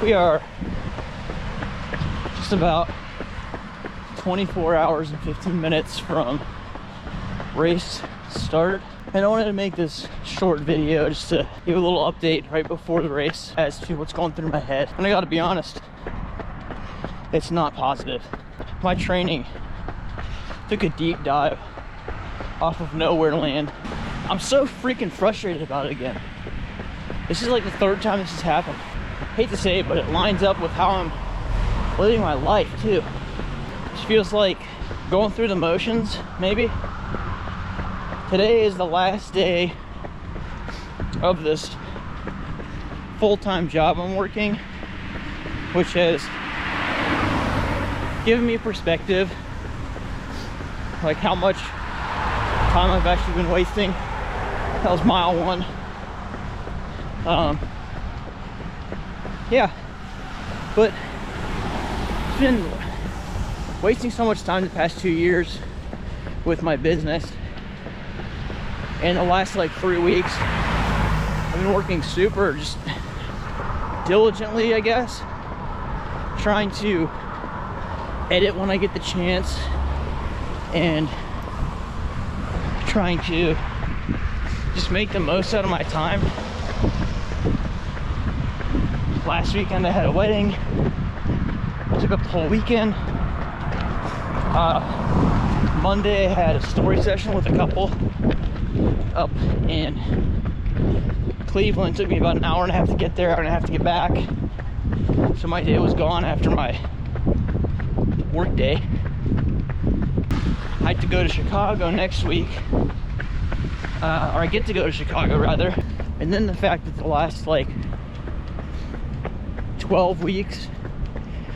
We are just about 24 hours and 15 minutes from race start. And I wanted to make this short video just to give a little update right before the race as to what's going through my head. And I gotta be honest, it's not positive. My training took a deep dive off of nowhere land. I'm so freaking frustrated about it again. This is like the third time this has happened. I hate to say it, but it lines up with how I'm living my life too. It just feels like going through the motions, maybe. Today is the last day of this full-time job I'm working, which has given me perspective, like how much time I've actually been wasting. That was mile one. Yeah, but it's been wasting so much time the past 2 years with my business. And the last like 3 weeks, I've been working super just diligently, I guess, trying to edit when I get the chance and trying to just make the most out of my time. Last weekend I had a wedding. I took up the whole weekend. Monday I had a story session with a couple up in Cleveland. It took me about an hour and a half to get there, hour and a half to get back. So my day was gone after my work day. I have to go to Chicago next week. Or I get to go to Chicago rather. And then the fact that the last like 12 weeks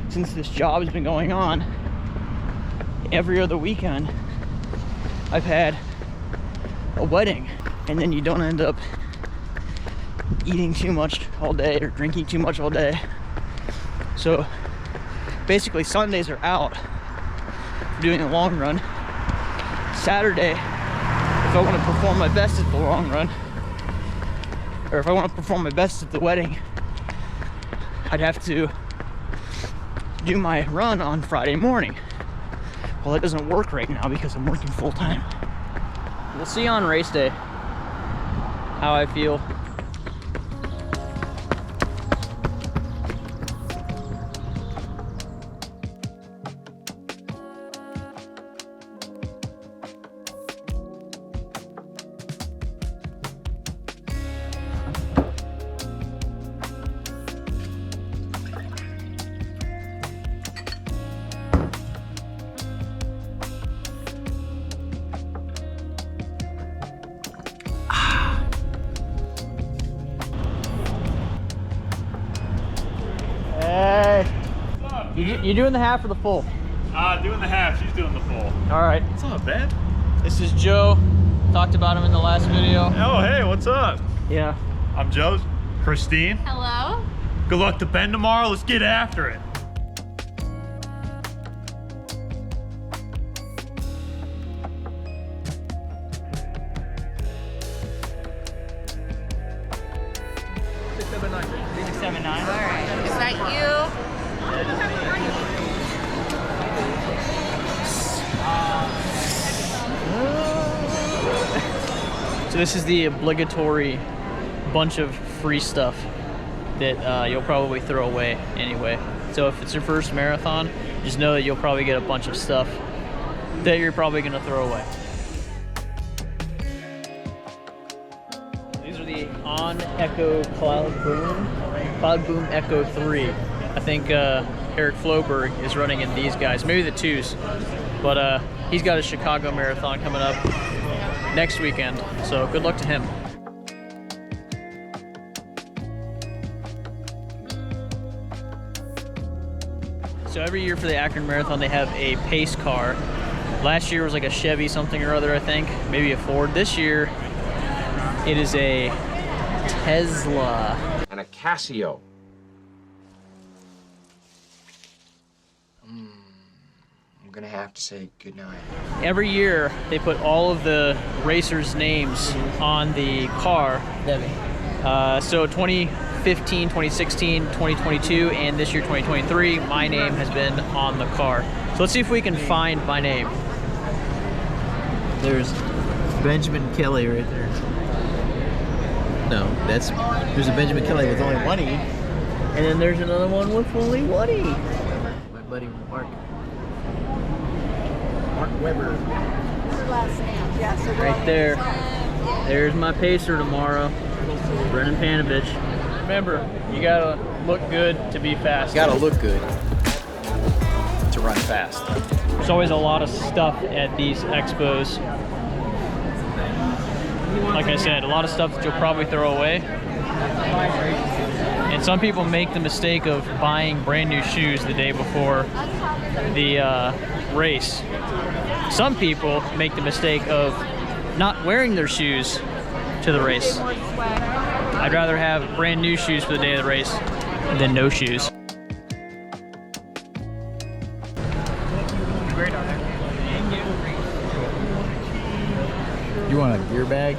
since this job has been going on, every other weekend I've had a wedding, and then you don't end up eating too much all day or drinking too much all day. So basically Sundays are out for doing a long run. Saturday, if I want to perform my best at the long run, or if I want to perform my best at the wedding, I'd have to do my run on Friday morning. Well, that doesn't work right now because I'm working full time. We'll see on race day how I feel. You doing the half or the full? Doing the half. She's doing the full. All right. What's up, man? This is Joe. Talked about him in the last video. Oh, hey, what's up? Yeah. I'm Joe. Christine. Hello. Good luck to Ben tomorrow. Let's get after it. Is that you? So this is the obligatory bunch of free stuff that you'll probably throw away anyway. So if it's your first marathon, just know that you'll probably get a bunch of stuff that you're probably gonna throw away. These are the On Echo Cloud Boom Echo 3. I think Eric Floberg is running in these guys, maybe the twos, but he's got a Chicago marathon coming up next weekend, so good luck to him. So every year for the Akron Marathon, they have a pace car. Last year was like a Chevy something or other, I think, maybe a Ford. This year, it is a Tesla. And a Casio. I'm gonna have to say goodnight. Every year, they put all of the racers' names on the car. So 2014, 2015, 2016, 2022, and this year 2023, my name has been on the car. So let's see if we can find my name. There's Benjamin Kelly right there. No, there's a Benjamin Kelly with only one E. And then there's another one with only one E. My buddy Mark Weber. Right there. There's my pacer tomorrow, Brennan Panovich. Remember, you gotta look good to be fast. You gotta look good to run fast. There's always a lot of stuff at these expos. Like I said, a lot of stuff that you'll probably throw away. And some people make the mistake of buying brand new shoes the day before the race. Some people make the mistake of not wearing their shoes to the race. I'd rather have brand new shoes for the day of the race than no shoes. Great on there. Thank you. You want a gear bag?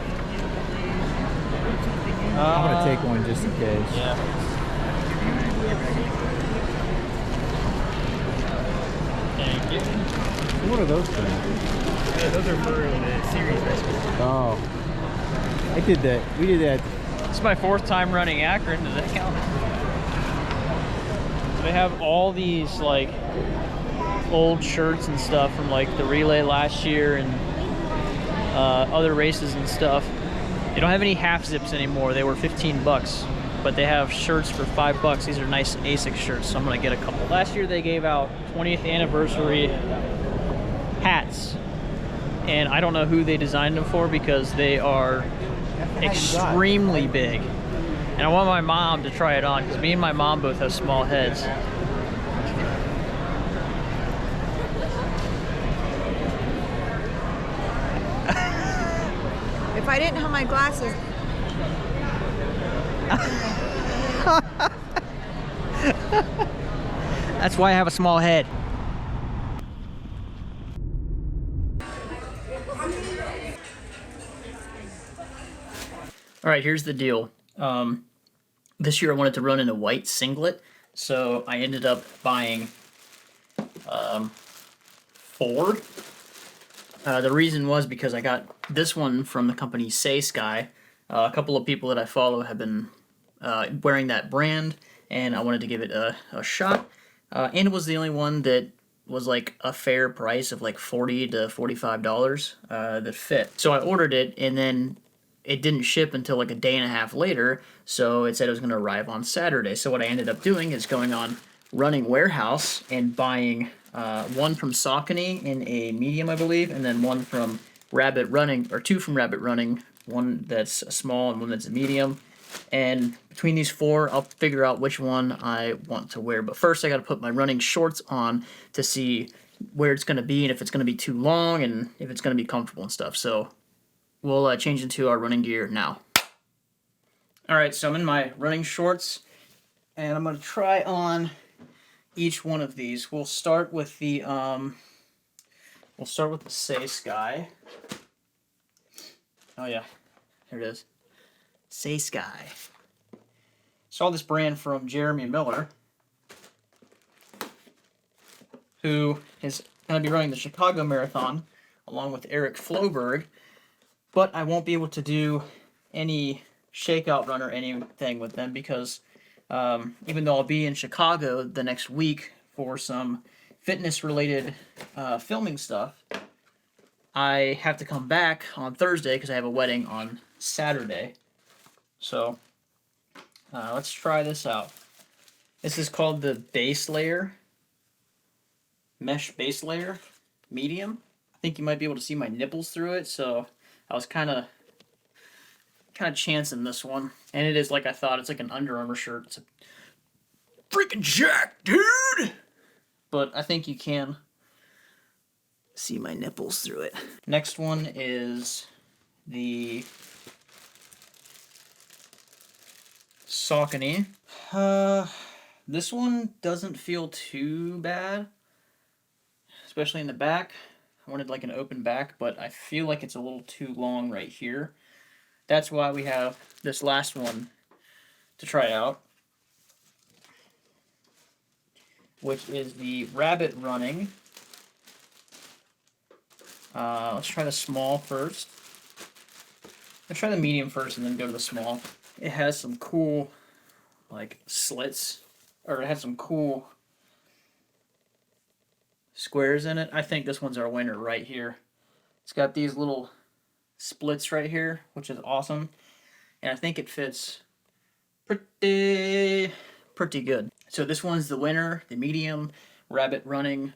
I'm gonna take one just in case. Yeah. Thank you. What are those things? Yeah, those are for the series races. Oh, I did that. We did that. It's my 4th time running Akron. Does that count? So they have all these like old shirts and stuff from like the relay last year and other races and stuff. They don't have any half zips anymore. They were 15 bucks, but they have shirts for $5. These are nice ASICS shirts, so I'm gonna get a couple. Last year they gave out 20th anniversary hats, and I don't know who they designed them for because they are extremely big. And I want my mom to try it on because me and my mom both have small heads. If I didn't have my glasses. That's why I have a small head. All right, here's the deal. This year I wanted to run in a white singlet, so I ended up buying 4. The reason was because I got this one from the company Say Sky. A couple of people that I follow have been wearing that brand, and I wanted to give it a shot. And it was the only one that was like a fair price of like $40 to $45 that fit. So I ordered it, and then it didn't ship until like a day and a half later, so it said it was going to arrive on Saturday. So what I ended up doing is going on Running Warehouse and buying one from Saucony in a medium, I believe, and then one from Rabbit Running, or 2 from Rabbit Running, one that's a small and one that's a medium. And between these 4, I'll figure out which one I want to wear. But first I got to put my running shorts on to see where it's going to be and if it's going to be too long and if it's going to be comfortable and stuff. So we'll change into our running gear now. Alright, so I'm in my running shorts, and I'm going to try on each one of these. We'll start with the Say Sky. Oh yeah, here it is. Say Sky. Saw this brand from Jeremy Miller, who is going to be running the Chicago Marathon along with Eric Floberg, but I won't be able to do any shakeout run or anything with them because even though I'll be in Chicago the next week for some fitness-related filming stuff, I have to come back on Thursday because I have a wedding on Saturday. So let's try this out. This is called the Base Layer, Mesh Base Layer Medium. I think you might be able to see my nipples through it, so I was kind of chancing this one. And it is like I thought. It's like an Under Armour shirt. It's a freaking jack, dude! But I think you can see my nipples through it. Next one is the Saucony. This one doesn't feel too bad, especially in the back. I wanted like an open back, but I feel like it's a little too long right here. That's why we have this last one to try out, which is the rabbit running. Let's try the small first. Let's try the medium first and then go to the small. It has some cool, like, slits, or it has some cool squares in it. I think this one's our winner right here. It's got these little splits right here, which is awesome. And I think it fits pretty good. So this one's the winner, the medium rabbit running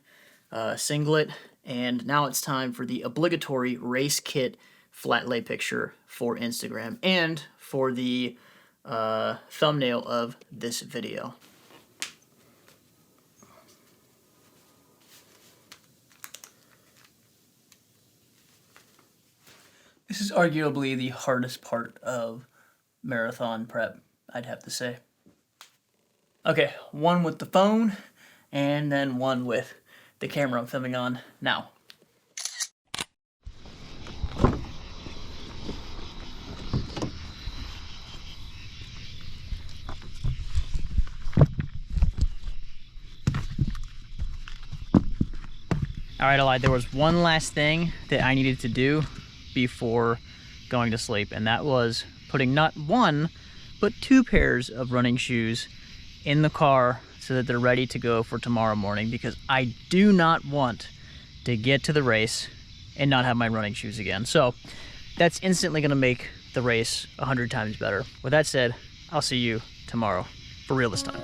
singlet. And now it's time for the obligatory race kit flat lay picture for Instagram and for the thumbnail of this video. This is arguably the hardest part of marathon prep, I'd have to say. Okay, one with the phone, and then one with the camera I'm filming on now. Alright, I lied. There was one last thing that I needed to do before going to sleep, and that was putting not one, but 2 pairs of running shoes in the car so that they're ready to go for tomorrow morning, because I do not want to get to the race and not have my running shoes again. So that's instantly going to make the race 100 times better. With that said, I'll see you tomorrow, for real this time.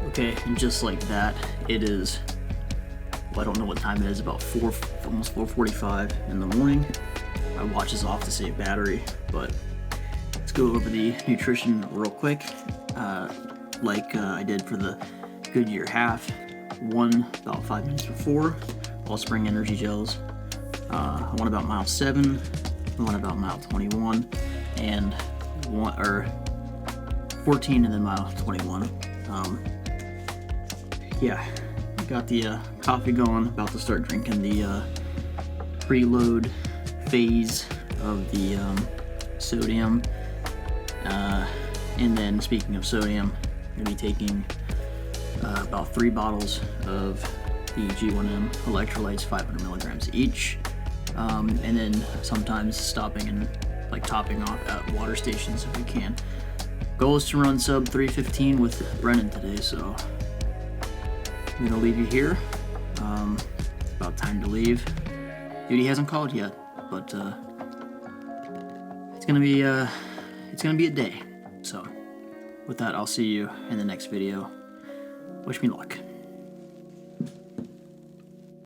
Okay, and just like that, it is, well, I don't know what time it is, about almost 4:45 in the morning. My watch is off to save battery, but let's go over the nutrition real quick. Like I did for the Goodyear half, one about 5 minutes before, Allspring energy gels, one about mile 7, one about mile 21, and 14, and then mile 21. Yeah, got the coffee going, about to start drinking the preload phase of the sodium. And then speaking of sodium, I'm going to be taking about 3 bottles of the G1M electrolytes, 500 milligrams each. And then sometimes stopping and like topping off at water stations if we can. Goal is to run sub 3:15 with Brennan today, so I'm gonna leave you here. It's about time to leave. Duty hasn't called yet, but it's gonna be a day. So with that, I'll see you in the next video. Wish me luck.